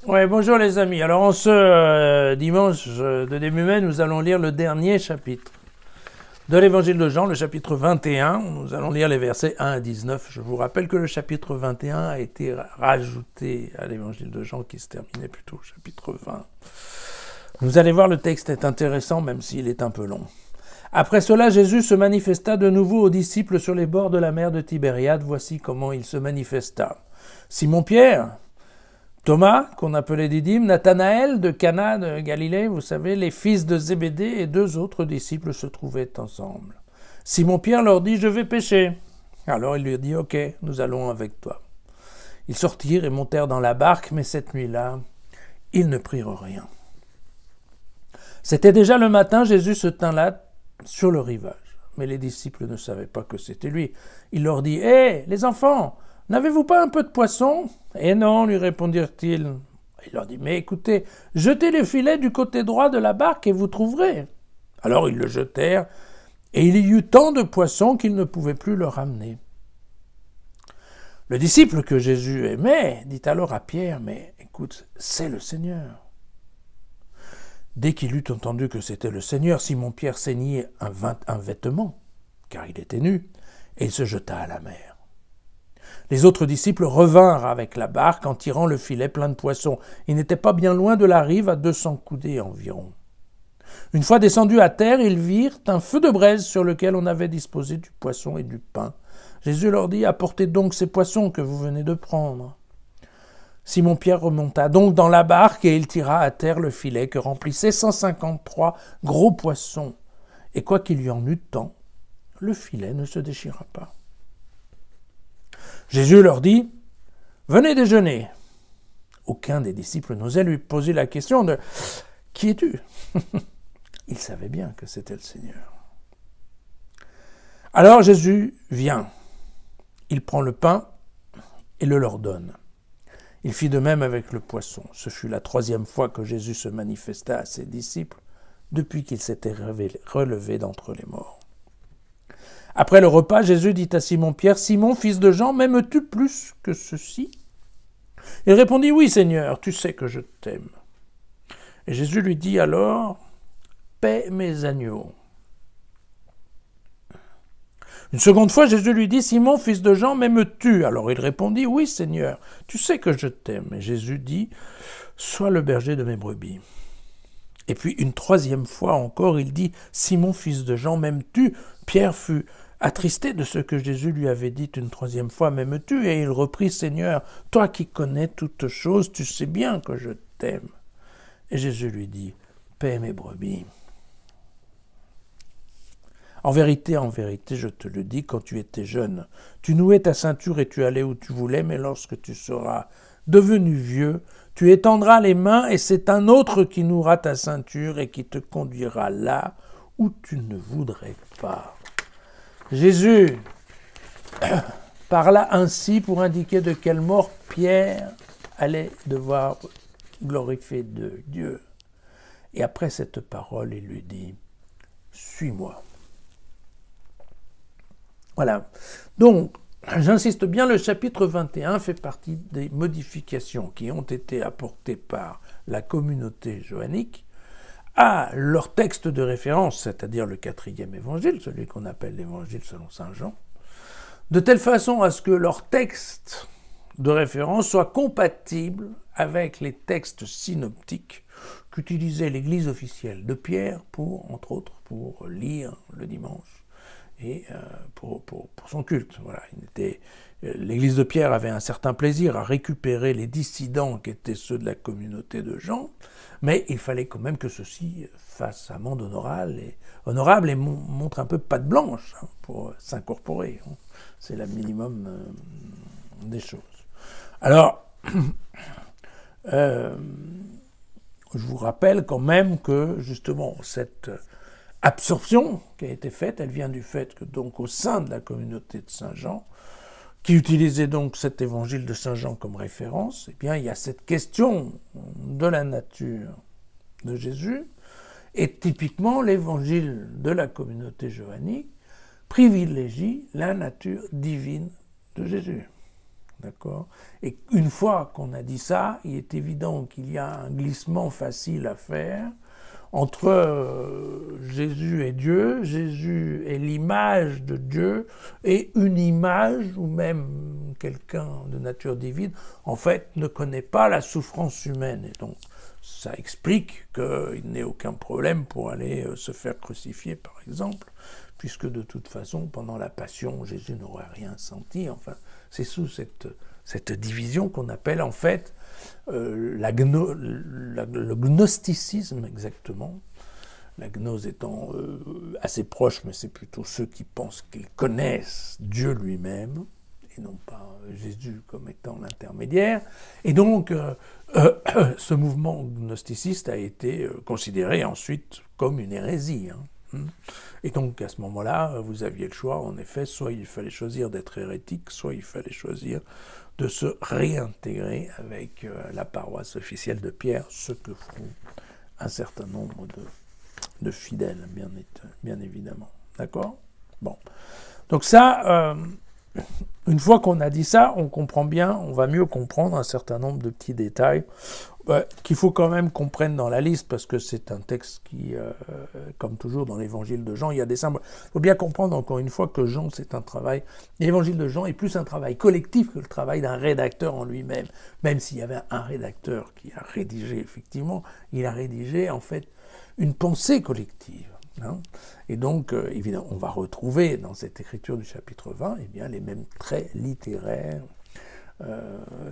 Ouais, bonjour les amis. Alors en ce dimanche de début mai, nous allons lire le dernier chapitre de l'évangile de Jean, le chapitre 21. Nous allons lire les versets 1 à 19. Je vous rappelle que le chapitre 21 a été rajouté à l'évangile de Jean qui se terminait plutôt au chapitre 20. Vous allez voir, le texte est intéressant même s'il est un peu long. Après cela, Jésus se manifesta de nouveau aux disciples sur les bords de la mer de Tibériade. Voici comment il se manifesta. Simon-Pierre, Thomas, qu'on appelait Didyme, Nathanaël de Cana de Galilée, vous savez, les fils de Zébédée et deux autres disciples se trouvaient ensemble. Simon-Pierre leur dit « Je vais pêcher ». Alors il lui dit « Ok, nous allons avec toi ». Ils sortirent et montèrent dans la barque, mais cette nuit-là, ils ne prirent rien. C'était déjà le matin, Jésus se tint là sur le rivage. Mais les disciples ne savaient pas que c'était lui. Il leur dit « Hé, les enfants, n'avez-vous pas un peu de poisson ?» « Eh non, lui répondirent-ils. Il leur dit, mais écoutez, jetez les filets du côté droit de la barque et vous trouverez. Alors ils le jetèrent, et il y eut tant de poissons qu'ils ne pouvaient plus le ramener. Le disciple que Jésus aimait dit alors à Pierre, mais écoute, c'est le Seigneur. Dès qu'il eut entendu que c'était le Seigneur, Simon-Pierre ceignit un vêtement, car il était nu, et il se jeta à la mer. Les autres disciples revinrent avec la barque en tirant le filet plein de poissons. Ils n'étaient pas bien loin de la rive, à 200 coudées environ. Une fois descendus à terre, ils virent un feu de braise sur lequel on avait disposé du poisson et du pain. Jésus leur dit « Apportez donc ces poissons que vous venez de prendre. » Simon-Pierre remonta donc dans la barque et il tira à terre le filet que remplissaient 153 gros poissons. Et quoiqu'il y en eût tant, le filet ne se déchira pas. Jésus leur dit « Venez déjeuner ». Aucun des disciples n'osait lui poser la question de « Qui es-tu » Il savait bien que c'était le Seigneur. Alors Jésus vient. Il prend le pain et le leur donne. Il fit de même avec le poisson. Ce fut la 3e fois que Jésus se manifesta à ses disciples depuis qu'il s'était relevé d'entre les morts. Après le repas, Jésus dit à Simon-Pierre, « Simon, fils de Jean, m'aimes-tu plus que ceci ?» Il répondit, « Oui, Seigneur, tu sais que je t'aime. » Et Jésus lui dit alors, « Paie mes agneaux. » Une seconde fois, Jésus lui dit, « Simon, fils de Jean, m'aimes-tu » Alors il répondit, « Oui, Seigneur, tu sais que je t'aime. » Et Jésus dit, « Sois le berger de mes brebis. » Et puis une 3e fois encore, il dit, « Simon, fils de Jean, m'aimes-tu » Pierre fut attristé de ce que Jésus lui avait dit une 3e fois, « M'aimes-tu » Et il reprit, « Seigneur, toi qui connais toutes choses, tu sais bien que je t'aime. » Et Jésus lui dit, « Paie mes brebis. » En vérité, je te le dis, quand tu étais jeune, tu nouais ta ceinture et tu allais où tu voulais, mais lorsque tu seras devenu vieux, tu étendras les mains et c'est un autre qui nouera ta ceinture et qui te conduira là où tu ne voudrais pas. Jésus parla ainsi pour indiquer de quelle mort Pierre allait devoir glorifier Dieu. Et après cette parole, il lui dit « Suis-moi ». Voilà. Donc, j'insiste bien, le chapitre 21 fait partie des modifications qui ont été apportées par la communauté johannique à leur texte de référence, c'est-à-dire le 4e évangile, celui qu'on appelle l'évangile selon saint Jean, de telle façon à ce que leur texte de référence soit compatible avec les textes synoptiques qu'utilisait l'Église officielle de Pierre entre autres, pour lire le dimanche et pour son culte. Voilà. L'Église de Pierre avait un certain plaisir à récupérer les dissidents qui étaient ceux de la communauté de Jean, mais il fallait quand même que ceux-ci fassent amende honorable et montrent un peu patte blanche pour s'incorporer. C'est le minimum des choses. Alors, je vous rappelle quand même que justement cette absorption qui a été faite, elle vient du fait que donc au sein de la communauté de Saint Jean, qui utilisait donc cet évangile de Saint Jean comme référence, eh bien il y a cette question de la nature de Jésus, et typiquement l'évangile de la communauté johannique privilégie la nature divine de Jésus. d'accord? Et une fois qu'on a dit ça, il est évident qu'il y a un glissement facile à faire entre Jésus et Dieu, Jésus est l'image de Dieu, et une image, ou même quelqu'un de nature divine, en fait, ne connaît pas la souffrance humaine. Et donc, ça explique qu'il n'ait aucun problème pour aller se faire crucifier, par exemple, puisque de toute façon, pendant la Passion, Jésus n'aurait rien senti. Enfin, c'est sous cette division qu'on appelle en fait le gnosticisme exactement. La gnose étant assez proche, mais c'est plutôt ceux qui pensent qu'ils connaissent Dieu lui-même, et non pas Jésus comme étant l'intermédiaire. Et donc, ce mouvement gnosticiste a été considéré ensuite comme une hérésie. Et donc, à ce moment-là, vous aviez le choix, en effet, soit il fallait choisir d'être hérétique, soit il fallait choisir de se réintégrer avec la paroisse officielle de Pierre, ce que font un certain nombre de fidèles, bien évidemment. D'accord ? Bon. Donc ça, une fois qu'on a dit ça, on comprend bien, on va mieux comprendre un certain nombre de petits détails qu'il faut quand même qu'on prenne dans la liste, parce que c'est un texte qui, comme toujours dans l'évangile de Jean, il y a des symboles. Il faut bien comprendre encore une fois que Jean, c'est un travail, l'évangile de Jean est plus un travail collectif que le travail d'un rédacteur en lui-même. Même s'il y avait un rédacteur qui a rédigé, effectivement, il a rédigé en fait une pensée collective. Et donc, évidemment, on va retrouver dans cette écriture du chapitre 20 eh bien, les mêmes traits littéraires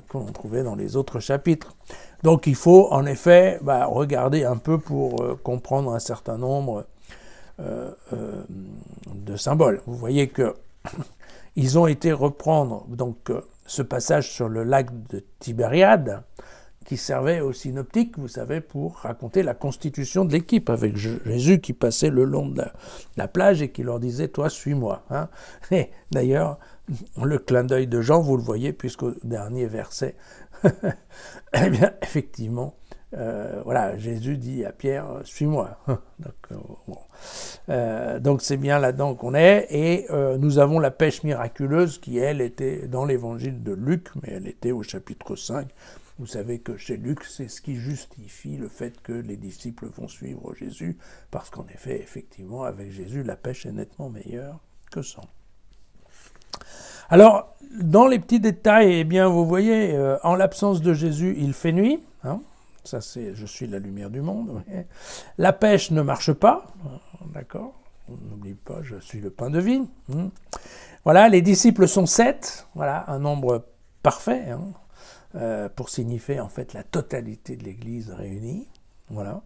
qu'on trouvait dans les autres chapitres. Donc il faut en effet regarder un peu pour comprendre un certain nombre de symboles. Vous voyez que ils ont été reprendre donc ce passage sur le lac de Tibériade, qui servait aux synoptiques, vous savez, pour raconter la constitution de l'équipe, avec Jésus qui passait le long de la plage et qui leur disait « Toi, suis-moi ». Et d'ailleurs, le clin d'œil de Jean, vous le voyez, puisqu'au dernier verset, eh bien, effectivement, voilà, Jésus dit à Pierre « Suis-moi ». Donc c'est bien là-dedans qu'on est, et nous avons la pêche miraculeuse qui, elle, était dans l'évangile de Luc, mais elle était au chapitre 5. Vous savez que chez Luc, c'est ce qui justifie le fait que les disciples vont suivre Jésus, parce qu'en effet, effectivement, avec Jésus, la pêche est nettement meilleure que sans. Alors, dans les petits détails, eh bien, vous voyez, en l'absence de Jésus, il fait nuit. Ça, c'est « Je suis la lumière du monde ». La pêche ne marche pas, d'accord ? On n'oublie pas, je suis le pain de vie. Voilà, les disciples sont 7, voilà, un nombre parfait, pour signifier en fait la totalité de l'Église réunie. Voilà.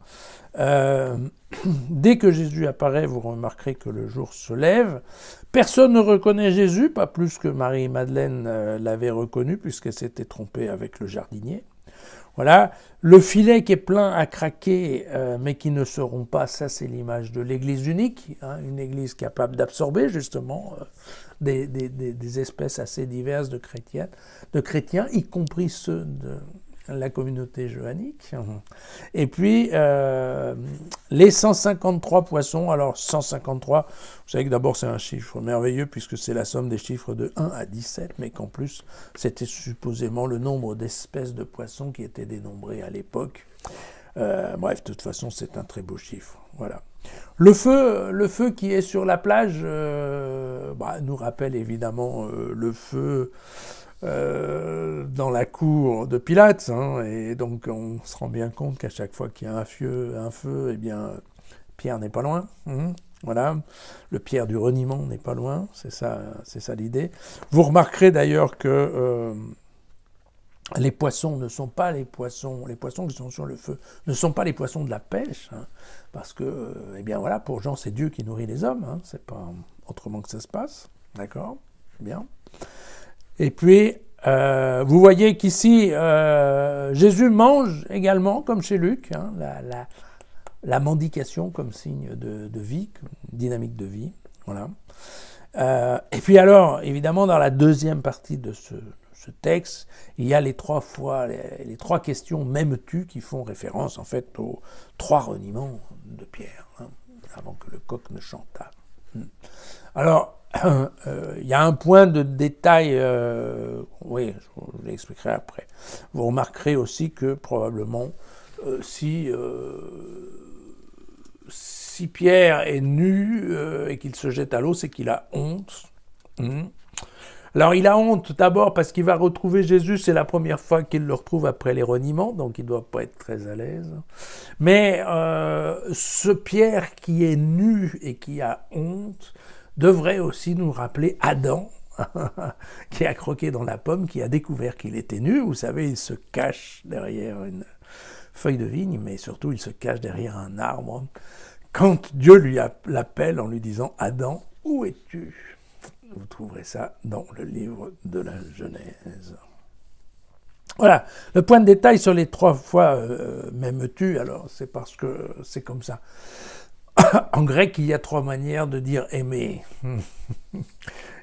Dès que Jésus apparaît, vous remarquerez que le jour se lève. Personne ne reconnaît Jésus, pas plus que Marie-Madeleine l'avait reconnu, puisqu'elle s'était trompée avec le jardinier. Voilà. Le filet qui est plein à craquer, mais qui ne seront pas, ça c'est l'image de l'Église unique, une Église capable d'absorber justement des espèces assez diverses de chrétiens, y compris ceux de la communauté johannique. Et puis, les 153 poissons, alors 153, vous savez que d'abord c'est un chiffre merveilleux puisque c'est la somme des chiffres de 1 à 17, mais qu'en plus c'était supposément le nombre d'espèces de poissons qui étaient dénombrés à l'époque. Bref, de toute façon c'est un très beau chiffre. Voilà. Le feu qui est sur la plage nous rappelle évidemment le feu dans la cour de Pilate, et donc on se rend bien compte qu'à chaque fois qu'il y a un feu, eh bien Pierre n'est pas loin. Voilà, le Pierre du reniement n'est pas loin, c'est ça l'idée. Vous remarquerez d'ailleurs que les poissons ne sont pas les poissons qui sont sur le feu ne sont pas les poissons de la pêche, parce que, eh bien voilà, pour Jean, c'est Dieu qui nourrit les hommes, c'est pas autrement que ça se passe, d'accord ? Bien. Et puis, vous voyez qu'ici, Jésus mange également, comme chez Luc, la mendication comme signe de vie, dynamique de vie, voilà. Et puis alors, évidemment, dans la deuxième partie de ce texte, il y a les trois questions « m'aimes-tu » qui font référence en fait aux 3 reniements de Pierre, avant que le coq ne chantât. Alors, il y a un point de détail, oui, je vous l'expliquerai après. Vous remarquerez aussi que probablement, si Pierre est nu et qu'il se jette à l'eau, c'est qu'il a honte. Alors il a honte d'abord parce qu'il va retrouver Jésus, c'est la première fois qu'il le retrouve après les reniements, donc il ne doit pas être très à l'aise. Mais ce Pierre qui est nu et qui a honte devrait aussi nous rappeler Adam, qui a croqué dans la pomme, qui a découvert qu'il était nu. Vous savez, il se cache derrière une feuille de vigne, mais surtout il se cache derrière un arbre. Quand Dieu l'appelle en lui disant « Adam, où es-tu » Vous trouverez ça dans le livre de la Genèse. Voilà, le point de détail sur les 3 fois « m'aimes-tu », alors c'est parce que c'est comme ça. En grec, il y a 3 manières de dire « aimer ».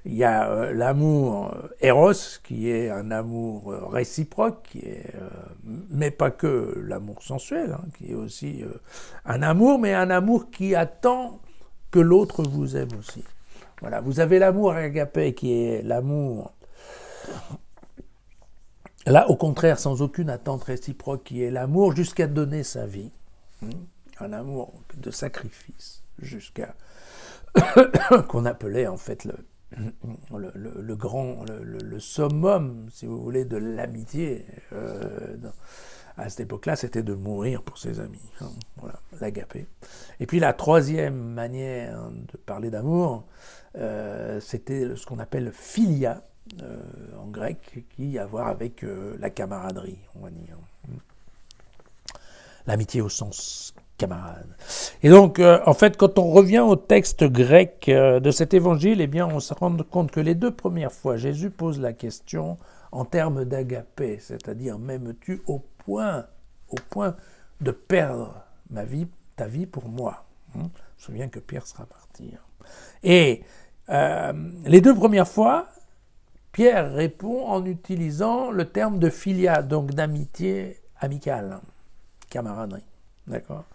Il y a l'amour éros, qui est un amour réciproque, mais pas que l'amour sensuel, hein, qui est aussi un amour, mais un amour qui attend que l'autre vous aime aussi. Voilà, vous avez l'amour agapé, qui est l'amour, là au contraire, sans aucune attente réciproque, qui est l'amour jusqu'à donner sa vie. Un amour de sacrifice, jusqu'à qu'on appelait en fait le summum, si vous voulez, de l'amitié. À cette époque-là, c'était de mourir pour ses amis. Voilà, l'agapé. Et puis la 3e manière de parler d'amour, c'était ce qu'on appelle philia, en grec, qui a à voir avec la camaraderie, on va dire. L'amitié au sens camarade. Et donc, en fait, quand on revient au texte grec de cet évangile, eh bien, on se rend compte que les 2 premières fois, Jésus pose la question en termes d'agapé, c'est-à-dire « m'aimes-tu au point de perdre ta vie pour moi ?» Je me souviens que Pierre sera martyr. Et les 2 premières fois, Pierre répond en utilisant le terme de philia, donc d'amitié amicale, camaraderie. D'accord.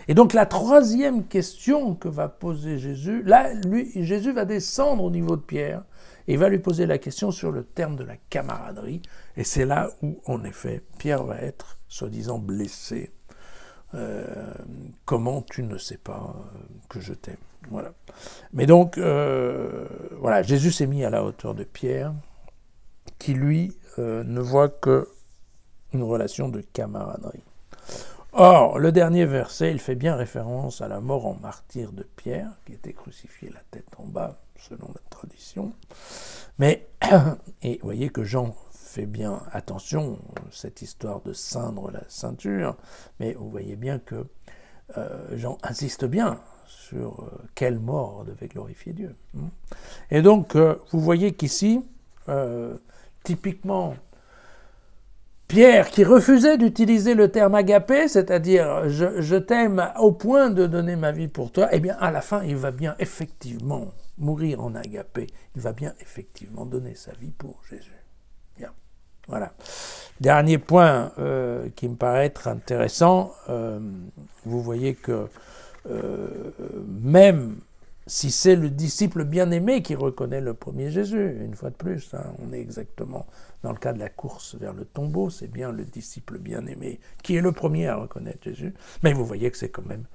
Et donc la 3e question que va poser Jésus, là, Jésus va descendre au niveau de Pierre et va lui poser la question sur le terme de la camaraderie. Et c'est là où, en effet, Pierre va être, soi-disant, blessé. Comment tu ne sais pas que je t'aime. Voilà. Mais donc, voilà, Jésus s'est mis à la hauteur de Pierre, qui lui ne voit que une relation de camaraderie. Or, le dernier verset, il fait bien référence à la mort en martyr de Pierre, qui était crucifié la tête en bas, selon la tradition. Mais, et vous voyez que Jean fait bien attention, cette histoire de ceindre la ceinture, mais vous voyez bien que Jean insiste bien sur quelle mort devait glorifier Dieu. Et donc, vous voyez qu'ici, typiquement, Pierre, qui refusait d'utiliser le terme agapé, c'est-à-dire je t'aime au point de donner ma vie pour toi, eh bien à la fin, il va bien effectivement mourir en agapé. Il va bien effectivement donner sa vie pour Jésus. Bien. Voilà. Dernier point qui me paraît être intéressant, vous voyez que même si c'est le disciple bien-aimé qui reconnaît le premier Jésus, une fois de plus, hein, on est exactement dans le cas de la course vers le tombeau, c'est bien le disciple bien-aimé qui est le premier à reconnaître Jésus, mais vous voyez que c'est quand même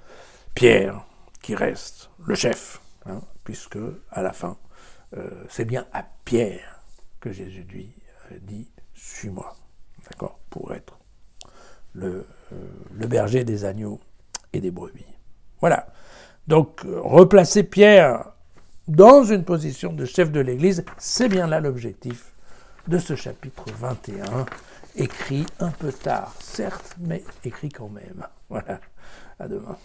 Pierre qui reste le chef, hein, puisque à la fin, c'est bien à Pierre que Jésus lui dit « suis-moi », d'accord, pour être le berger des agneaux et des brebis. Voilà. Donc, replacer Pierre dans une position de chef de l'Église, c'est bien là l'objectif de ce chapitre 21, écrit un peu tard, certes, mais écrit quand même. Voilà, à demain.